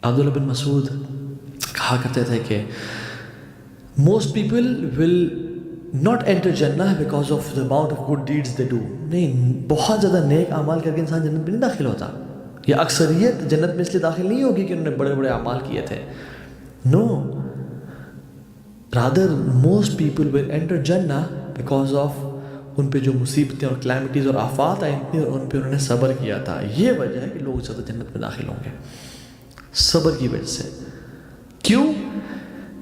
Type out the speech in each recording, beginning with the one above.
عبداللہ بن مسعود کہا کرتے تھے کہ most people will not enter جنہ because of the amount of good deeds they do. نہیں، بہت زیادہ نیک اعمال کر کے انسان جنت میں نہیں داخل ہوتا. یا اکثریت جنت میں اس لیے داخل نہیں ہوگی کہ انہوں نے بڑے بڑے اعمال کیے تھے. No, rather most people will enter جنہ بیکاز آف ان پہ جو مصیبتیں اور کلیمٹیز اور آفات آئی تھیں اور ان پہ انہوں نے صبر کیا تھا. یہ وجہ ہے کہ لوگ زیادہ جنت میں داخل ہوں گے، صبر کی وجہ سے. کیوں؟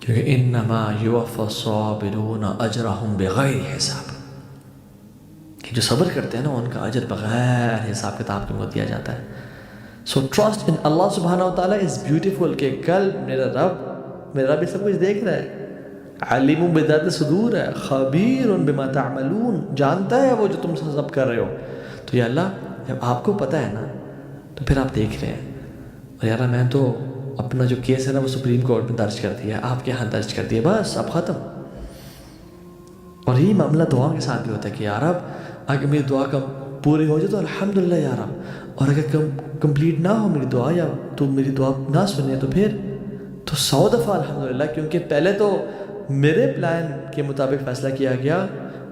کیونکہ انما یوفی الصابرون اجرہم بغیر حساب، کہ جو صبر کرتے ہیں نا ان کا اجر بغیر حساب کتاب کے دیا جاتا ہے. سو ٹرسٹ ان اللہ سبحانہ و تعالیٰ از بیوٹیفل، کہ کل میرا رب سب کچھ دیکھ رہا ہے. علیم بذات صدور ہے، خبیر بما تعملون، جانتا ہے وہ جو تم سب کر رہے ہو. تو یا اللہ جب آپ کو پتہ ہے نا تو پھر آپ دیکھ رہے ہیں. اور یار میں تو اپنا جو کیس ہے نا وہ سپریم کورٹ میں درج کر دیا ہے، آپ کے ہاں درج کر دیا، بس اب ختم. اور یہی معاملہ دعا کے ساتھ بھی ہوتا ہے کہ یا رب اگر میری دعا پوری ہو جائے تو الحمدللہ یا رب، اور اگر کمپلیٹ نہ ہو میری دعا یا تو میری دعا نہ سنے تو پھر تو 100 دفعہ الحمدللہ، کیونکہ پہلے تو میرے پلان کے مطابق فیصلہ کیا گیا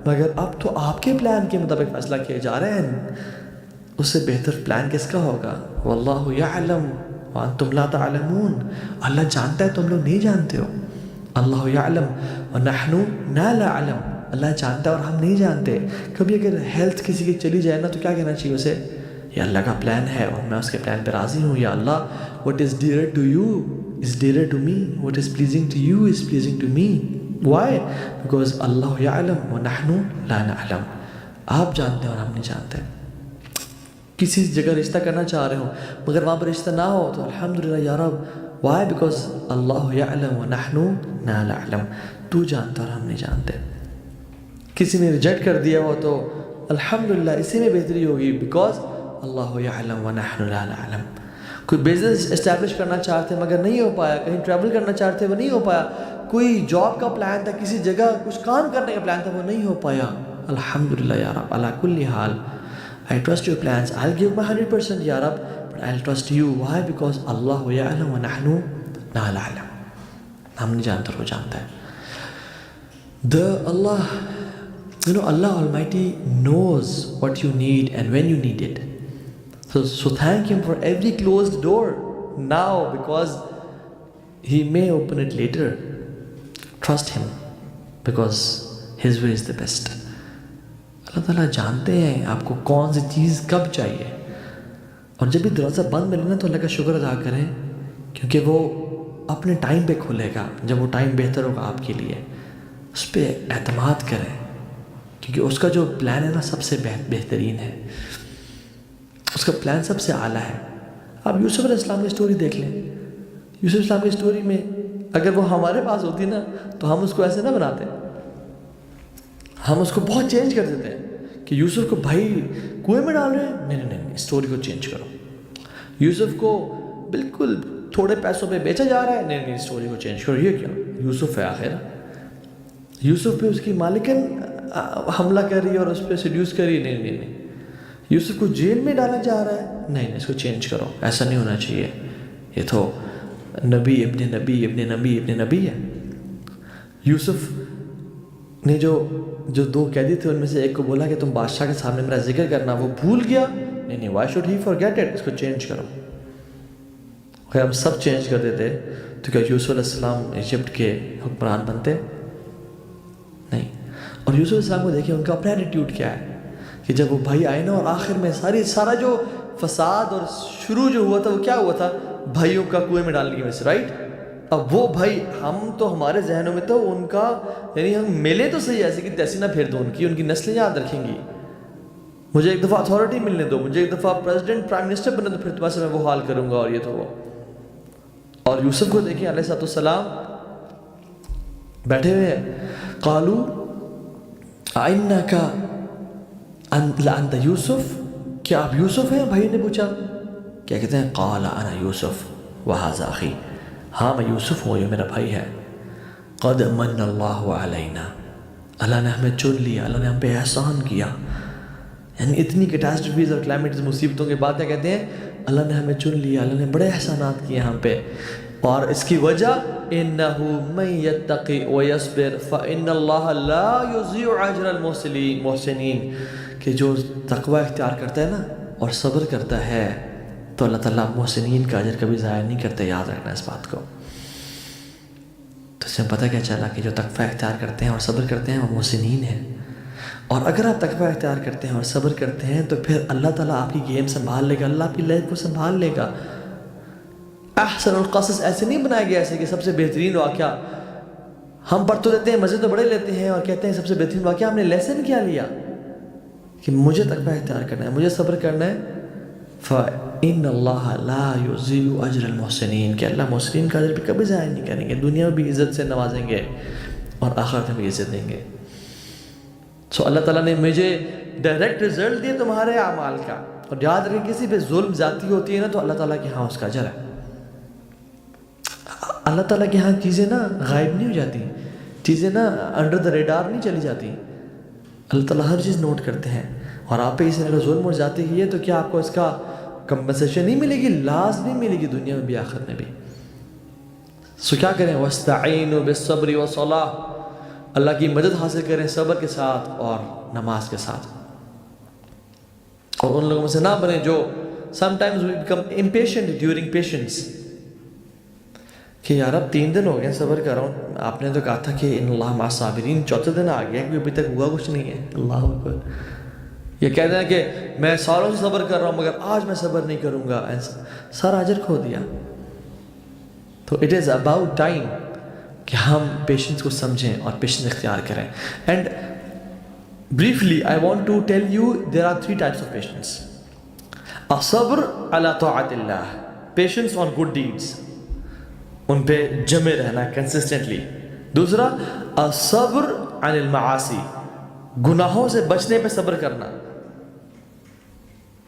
مگر اب تو آپ کے پلان کے مطابق فیصلہ کیے جا رہے ہیں. اس سے بہتر پلان کس کا ہوگا؟ واللہ یعلم وانتم لا تعلمون، اللہ جانتا ہے تم لوگ نہیں جانتے ہو. اللہ یعلم ونحن لا نعلم، اللہ جانتا ہے اور ہم نہیں جانتے. کبھی اگر ہیلتھ کسی کی چلی جائے نا تو کیا کہنا چاہیے اسے؟ یہ اللہ کا پلان ہے اور میں اس کے پلان پہ راضی ہوں. یا اللہ what is dearer to you is dearer to me, what is pleasing to you is pleasing to me. Why? Because اللہ یعلم ونحن لا نعلم، آپ جانتے ہیں اور ہم نہیں جانتے. کسی جگہ رشتہ کرنا چاہ رہے ہوں مگر وہاں پر رشتہ نہ ہو تو الحمدللہ یا رب. Why? Because اللہ یعلم ونحن لا نعلم، تو جانتا اور ہم نہیں جانتے. کسی نے ریجیکٹ کر دیا ہو تو الحمدللہ اسی میں بہتری ہوگی، بیکاز اللہ یعلم ونحن لا نعلم. کوئی بزنس اسٹیبلش کرنا چاہتے مگر نہیں ہو پایا، کہیں ٹریول کرنا چاہتے وہ نہیں ہو پایا، کوئی جاب کا پلان تھا، کسی جگہ کچھ کام کرنے کا پلان تھا وہ نہیں ہو پایا، الحمدللہ یا رب علی کل حال I trust your plans, I'll give my 100% یا رب, but I'll trust you. Why? Because اللہ یعلم ونحن لا نعلم، ہم نہیں جانتے وہ جانتا ہے. Allah Almighty knows what you need and when you need it. So thank Him for every closed door now, because He may open it later. Trust Him because His way is the best. اللہ تعالیٰ جانتے ہیں آپ کو کون سی چیز کب چاہیے، اور جب بھی دروازہ بند ملے نا تو اللہ کا شکر ادا کریں، کیونکہ وہ اپنے ٹائم پہ کھلے گا جب وہ ٹائم بہتر ہوگا آپ کے لیے. اس پہ اعتماد کریں کیونکہ اس کا جو پلان ہے نا سب سے بہترین ہے، اس کا پلان سب سے اعلیٰ ہے. آپ یوسف علیہ السلام کی اسٹوری دیکھ لیں. یوسف علیہ السلام کی اسٹوری میں اگر وہ ہمارے پاس ہوتی نا تو ہم اس کو ایسے نہ بناتے، ہم اس کو بہت چینج کر دیتے ہیں کہ یوسف کو بھائی کنویں میں ڈال رہے ہیں، نہیں اسٹوری کو چینج کرو. یوسف کو بالکل تھوڑے پیسوں پہ بیچا جا رہا ہے، نہیں اسٹوری کو چینج کرو. یہ کیا یوسف ہے آخر، یوسف پہ اس کی مالکن حملہ کر رہی ہے اور اس پہ سیڈیوس کر رہی ہے، نہیں یوسف کو جیل میں ڈالا جا رہا ہے، نہیں اس کو چینج کرو، ایسا نہیں ہونا چاہیے، یہ تو نبی ابن نبی ابن نبی ابن نبی ہے. یوسف نے جو 2 قیدی تھے ان میں سے ایک کو بولا کہ تم بادشاہ کے سامنے میرا ذکر کرنا، وہ بھول گیا، نہیں why should he forget it, اس کو چینج کرو. اگر ہم سب چینج کر دیتے تو کیا یوسف علیہ السلام ایجپٹ کے حکمران بنتے؟ نہیں. اور یوسف علیہ السلام کو دیکھیں ان کا اپنا ایٹیٹیوڈ کیا ہے کہ جب وہ بھائی آئے نا اور آخر میں سارا جو فساد اور شروع جو ہوا تھا وہ کیا ہوا تھا، بھائیوں کا کنویں میں ڈالنے کی وجہ سے، رائٹ. اب وہ بھائی ہم تو ہمارے ذہنوں میں تو ان کا یعنی ہم ملے تو صحیح ایسے کہ تیسی نہ پھیر دو، ان کی نسلیں یاد رکھیں گی. مجھے ایک دفعہ اتھارٹی ملنے دو، مجھے ایک دفعہ پریزیڈنٹ پرائم منسٹر بنے دو، پھر تمہارے سے میں وہ حال کروں گا، اور یہ تو وہ. اور یوسف کو دیکھیں علیہ السلام بیٹھے ہوئے ہیں، قالو انک لانت یوسف، کیا آپ یوسف ہیں؟ بھائی نے پوچھا. کیا کہتے ہیں؟ قال انا یوسف وہذا اخی، ہاں میں یوسف ہوں، یہ میرا بھائی ہے. قد من اللہ علینا، اللہ نے ہمیں چن لیا، اللہ نے ہم پہ احسان کیا. یعنی اتنی کیٹاسٹرفیز اور کلائمیٹز مصیبتوں کے بعد کیا کہتے ہیں؟ اللہ نے ہمیں چن لیا, اللہ نے بڑے احسانات کیے ہم پہ. اور اس کی وجہ إِنَّهُ مَن يَتَّقِ وَيَصْبِرْ فَإِنَّ اللَّهَ لَا يُضِيعُ أَجْرَ الْمُحْسِنِينَ, کہ جو تقوی اختیار کرتا ہے نا اور صبر کرتا ہے تو اللہ تعالیٰ محسنین کا اجر کبھی ضائع نہیں کرتے. یاد رکھنا اس بات کو. تو اس میں پتہ کیا چلا کہ جو تقوی اختیار کرتے ہیں اور صبر کرتے ہیں وہ محسنین ہیں. اور اگر آپ تقوی اختیار کرتے ہیں اور صبر کرتے ہیں تو پھر اللہ تعالیٰ آپ کی گیم سنبھال لے گا, اللہ آپ کی لائف کو سنبھال لے گا. احسن القصص ایسے نہیں بنایا گیا ایسے کہ سب سے بہترین واقعہ ہم پڑھ تو لیتے ہیں, مزے تو بڑے لیتے ہیں اور کہتے ہیں سب سے بہترین واقعہ. ہم نے لیسن کیا لیا کہ مجھے تقوی اختیار کرنا ہے, مجھے صبر کرنا ہے. فَإِنَّ اللَّهَ لَا يُضِيعُ أَجْرَ الْمُحْسِنِينَ, کہ اللہ محسنین کا اجر بھی کبھی ضائع نہیں کریں گے. دنیا میں بھی عزت سے نوازیں گے اور آخرت میں بھی عزت دیں گے. سو اللہ تعالیٰ نے مجھے ڈائریکٹ رزلٹ دیا تمہارے اعمال کا. اور یاد رکھیں کسی پہ ظلم زیادتی ہوتی ہے نا تو اللہ تعالیٰ کے ہاں اس کا اجر ہے. اللہ تعالیٰ کے ہاں چیزیں نا غائب نہیں ہو جاتی, چیزیں نا انڈر دا ریڈار نہیں چلی جاتی. اللہ تعالیٰ ہر چیز نوٹ کرتے ہیں. اور آپ پہ اس نے اگر ظلم اور زیادتی کی ہے تو کیا آپ کو اس کا کمپنسیشن نہیں ملے گی؟ لازمی ملے گی, دنیا میں بھی آخرت میں بھی. سو کیا کریں؟ وَاسْتَعِينُوا بِالصَّبْرِ وَالصَّلَاةِ, اللہ کی مدد حاصل کریں صبر کے ساتھ اور نماز کے ساتھ. اور ان لوگوں میں سے نہ بنیں جو sometimes we become impatient during patience, کہ یار اب 3 دن ہو گئے صبر کر رہا ہوں, آپ نے تو کہا تھا کہ ان اللہ مع الصابرین, 4تھے دن آ گیا کہ ابھی تک ہوا کچھ نہیں ہے. اللہ اکبر. یہ کہتے ہیں کہ میں سالوں سے صبر کر رہا ہوں مگر آج میں صبر نہیں کروں گا, سارا اجر کھو دیا. تو اٹ از اباؤٹ ٹائم کہ ہم پیشنس کو سمجھیں اور پیشنس اختیار کریں. And briefly I want to tell you there are 3 types of patience. الصبر على طاعت اللہ, patience on good deeds, ان پہ جمے رہنا کنسسٹنٹلی. دوسرا الصبر عن المعاصی, گناہوں سے بچنے پہ صبر کرنا,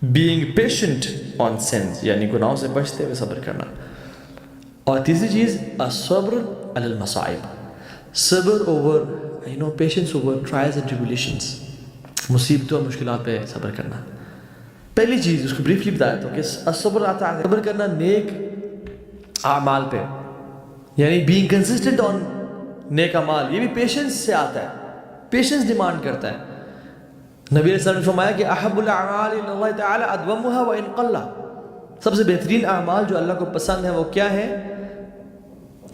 being patient on sins, یعنی گناہوں سے بچتے ہوئے صبر کرنا. اور تیسری چیز الصبر علی المصائب, صبر over patience over trials and tribulations, مصیبتوں اور مشکلات پہ صبر کرنا. پہلی چیز اس کو بریفلی بتایا تو کہ الصبر آتا ہے صبر کرنا نیک اعمال پہ, یعنی being consistent on نیک اعمال, یہ بھی پیشنس سے آتا ہے, پیشنس ڈیمانڈ کرتا ہے. نبی علیہ السلام نے فرمایا کہ احب الاعمال الی اللہ تعالی ادومها وان قل, سب سے بہترین اعمال جو اللہ کو پسند ہے وہ کیا ہے؟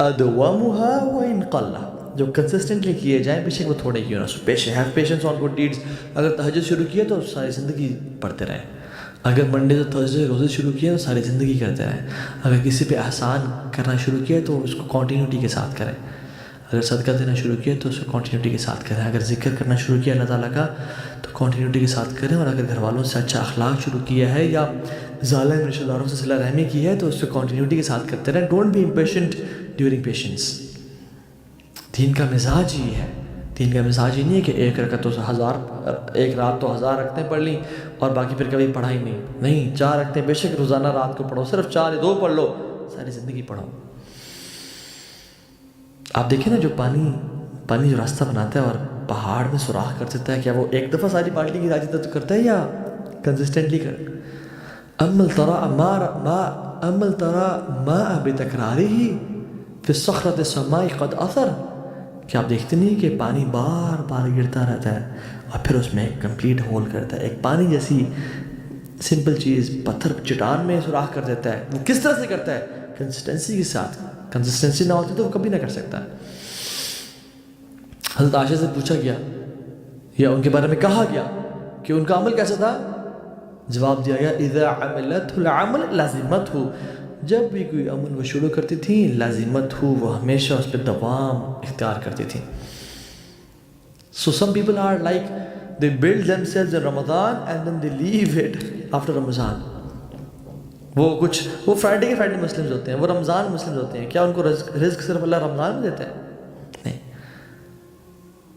ادومها وان قل, جو کنسسٹنٹلی کیے جائیں بے شک وہ تھوڑے کیوں نہ. Have patience on good deeds, اگر تہجد شروع کیا تو ساری زندگی پڑھتے رہیں. اگر منڈے سے تھرسڈے روزے شروع کیا تو ساری زندگی کرتے رہیں. اگر کسی پہ احسان کرنا شروع کیا تو اس کو کنٹینیوٹی کے ساتھ کریں. اگر صدقہ دینا شروع کیا تو اس کو کنٹینیوٹی کے ساتھ کریں. اگر ذکر کرنا شروع کیا اللہ تعالیٰ کا تو کنٹینیوٹی کے ساتھ کریں. اور اگر گھر والوں سے اچھا اخلاق شروع کیا ہے یا ظالم رشتہ داروں سے صلہ رحمی کی ہے تو اس کو کنٹینیوٹی کے ساتھ کرتے رہیں. Don't be impatient during patience. دین کا مزاج ہی ہے. دین کا مزاج ہی نہیں ہے کہ ایک رکعت تو 1000, ایک رات تو 1000 رکعتیں پڑھ لیں اور باقی پھر کبھی پڑھا ہی نہیں. نہیں, 4 رکعتیں بے شک روزانہ رات کو پڑھو, صرف 4 یا 2 پڑھ لو, ساری زندگی پڑھو. آپ دیکھیں نا جو پانی جو راستہ بناتا ہے اور پہاڑ میں سوراخ کر دیتا ہے, کیا وہ ایک دفعہ ساری بالٹی کی راجی تو کرتا ہے یا کنسسٹنٹلی کر؟ امل ترى ماء بتکرارہ فی الصخرۃ السماء قد اثر, کہ آپ دیکھتے نہیں کہ پانی بار بار گرتا رہتا ہے اور پھر اس میں ایک کمپلیٹ ہول کرتا ہے. ایک پانی جیسی سمپل چیز پتھر چٹان میں سوراخ کر دیتا ہے. وہ کس طرح سے کرتا ہے؟ کنسسٹنسی کے ساتھ. کنسسٹنسی نہ ہوتی تو وہ کبھی نہ کر سکتا. حضرت عائشہ سے پوچھا گیا یا ان کے بارے میں کہا گیا کہ ان کا عمل کیسا تھا؟ جواب دیا گیا اذا عملت العمل لازمت ہو, جب بھی کوئی عمل وہ شروع کرتی تھیں لازمت ہو, وہ ہمیشہ اس پہ دوام اختیار کرتی تھیں. So some people are like they build themselves in Ramadan and then they leave it after Ramadan. وہ فرائیڈے کے فرائیڈے مسلمز ہوتے ہیں, وہ رمضان مسلمز ہوتے ہیں. کیا ان کو رزق صرف اللہ رمضان میں دیتا ہے؟ نہیں.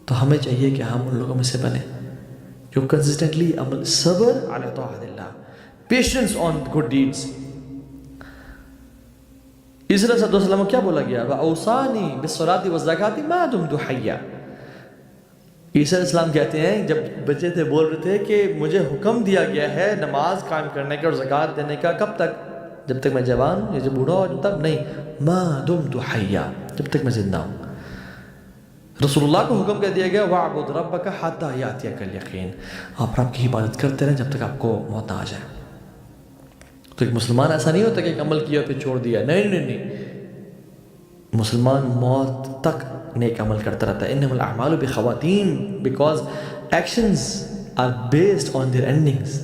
تو ہمیں چاہیے کہ ہم ان لوگوں میں سے بنیں جو کنسسٹنٹلی عمل, صبر علی طاعت اللہ, پیشنس آن گڈ ڈیڈس. اس طرح صلی اللہ علیہ وسلم کو کیا بولا گیا؟ وَأَوْصَانِي بِالصَّلَاةِ وَالزَّكَاةِ مَا دُمْتُ حَيًّا, عیسیٰ علیہ السلام کہتے ہیں جب بچے تھے بول رہے تھے کہ مجھے حکم دیا گیا ہے نماز قائم کرنے کا اور زکوٰۃ دینے کا، کب تک؟ جب تک میں جوان یا جب بوڑھا ہو تب نہیں، ما دمت حیا، جب تک میں زندہ ہوں۔ رسول اللہ کو حکم کر دیا گیا وَاعْبُدْ رَبَّكَ حَتَّى يَأْتِيَكَ الْيَقِينُ، آپ رب کی عبادت کرتے رہیں جب تک آپ کو موت نہ آ جائے۔ تو ایک مسلمان ایسا نہیں ہوتا کہ ایک عمل کیا پھر چھوڑ دیا، نہیں، مسلمان موت تک نیک عمل کرتا رہتا ہے۔ انما الاعمال بخواتیم، because actions are based on their endings.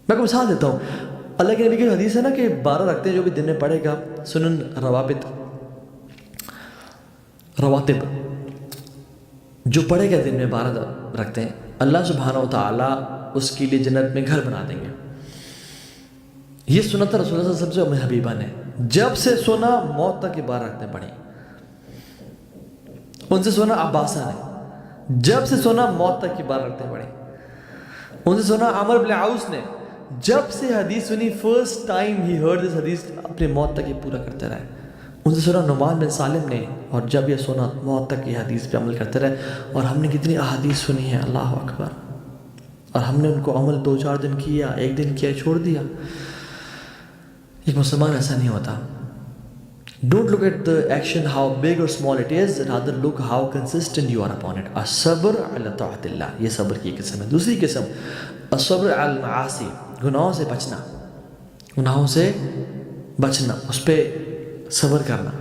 میں کو مثال دیتا ہوں، اللہ کے نبی کی حدیث ہے نا کہ 12 رکعتیں جو بھی دن میں پڑھے گا، سنن رواتب جو پڑھے گا دن میں 12 رکعتیں، اللہ سبحانہ و تعالیٰ اس کے لیے جنت میں گھر بنا دیں گے۔ یہ سنت رسول اللہ صلی اللہ علیہ وسلم سے ام حبیبہ نے جب سے سنا موت تک کی 12 رکعتیں پڑھی۔ ان سے سنا عباسہ نے جب سے سنا موت تک کی 12 رکعتیں پڑھی۔ ان سے سنا عمر بن عوس نے جب سے حدیث سنی first time he heard this حدیث اپنے موت تک یہ پورا کرتے رہے۔ ان سے سنا نعمان بن سالم نے، اور جب یہ سنا موت تک یہ حدیث پہ عمل کرتے رہے۔ اور ہم نے کتنی احادیث سنی ہیں، اللہ اکبر، اور ہم نے ان کو عمل 2-4 دن کیا، 1 دن کیا، چھوڑ دیا۔ ایک مسلمان ایسا نہیں ہوتا۔ Don't look at the action how big or small it is, rather look how consistent you are upon it. الصبر على طاعت اللہ، یہ صبر کی قسم ہے۔ دوسری قسم الصبر على المعاصی، گناہوں سے بچنا، گناہوں سے بچنا، اس پہ صبر کرنا۔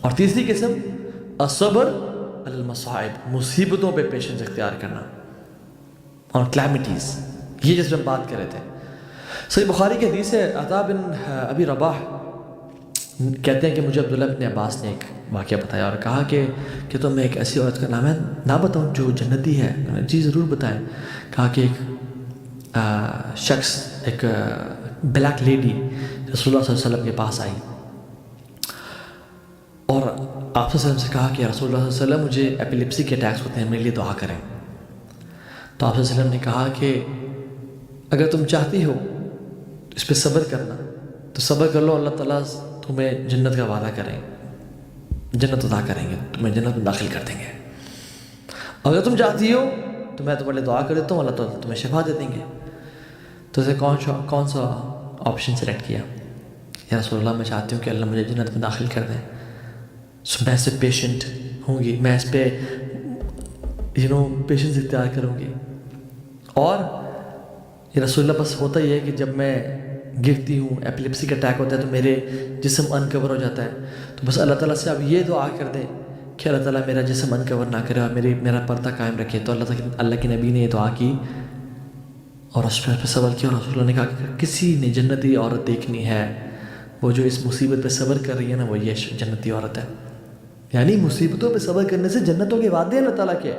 اور تیسری قسم الصبر علی المصائب، مصیبتوں پہ پیشنس اختیار کرنا، اور کلیمٹیز، یہ جس میں ہم بات کر رہے تھے۔ صحیح بخاری کی حدیث ہے، عطا بن ابی رباح کہتے ہیں کہ مجھے عبداللہ بن عباس نے ایک واقعہ بتایا اور کہا کہ تم ایک ایسی عورت کا نام ہے نہ بتاؤں جو جنتی ہے؟ جی ضرور بتائیں۔ کہا کہ ایک شخص، ایک بلیک لیڈی رسول اللہ صلی اللہ علیہ وسلم کے پاس آئی اور آپ صلی اللہ علیہ وسلم سے کہا کہ رسول اللہ صلی اللہ علیہ وسلم مجھے ایپیلیپسی کے اٹیکس ہوتے ہیں، میرے لیے دعا کریں۔ تو آپ صلی اللہ علیہ وسلم نے کہا کہ اگر تم چاہتی ہو اس پہ صبر کرنا تو صبر کر لو، اللہ تعالیٰ تمہیں جنت کا وعدہ کریں، جنت عطا کریں گے، تمہیں جنت میں داخل کر دیں گے۔ اگر تم چاہتی ہو تو میں تمہارے لیے دعا کر دیتا ہوں، اللہ تعالیٰ تمہیں شفا دے دیں گے۔ تو اسے کون سا آپشن سلیکٹ کیا؟ یا رسول اللہ میں چاہتی ہوں کہ اللہ مجھے جنت میں داخل کر دیں، میں اس پہ پیشنٹ ہوں گی، میں اس پہ پیشنس اختیار کروں گی۔ اور یہ رسول اللہ بس ہوتا ہی ہے کہ جب میں گرتی ہوں، ایپیلیپسی کا اٹیک ہوتا ہے تو میرے جسم انکور ہو جاتا ہے، تو بس اللہ تعالیٰ سے آپ یہ دعا کر دیں کہ اللہ تعالیٰ میرا جسم انکور نہ کرے اور میرا پردہ قائم رکھے۔ تو اللہ کے نبی نے یہ دعا کی اور اس پہ صبر کیا، اور رسول اللہ نے کہا کہ کسی نے جنتی عورت دیکھنی ہے، وہ جو اس مصیبت پہ صبر کر رہی ہے نا، وہ یہ جنتی عورت ہے۔ یعنی مصیبتوں پہ صبر کرنے سے جنتوں کے وعدے ہیں اللہ تعالیٰ کے۔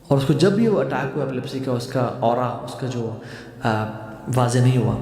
اور اس کو جب بھی وہ اٹیک ہوا ایپیلیپسی کا، اس کا اورا، اس کا جو واضح نہیں ہوا،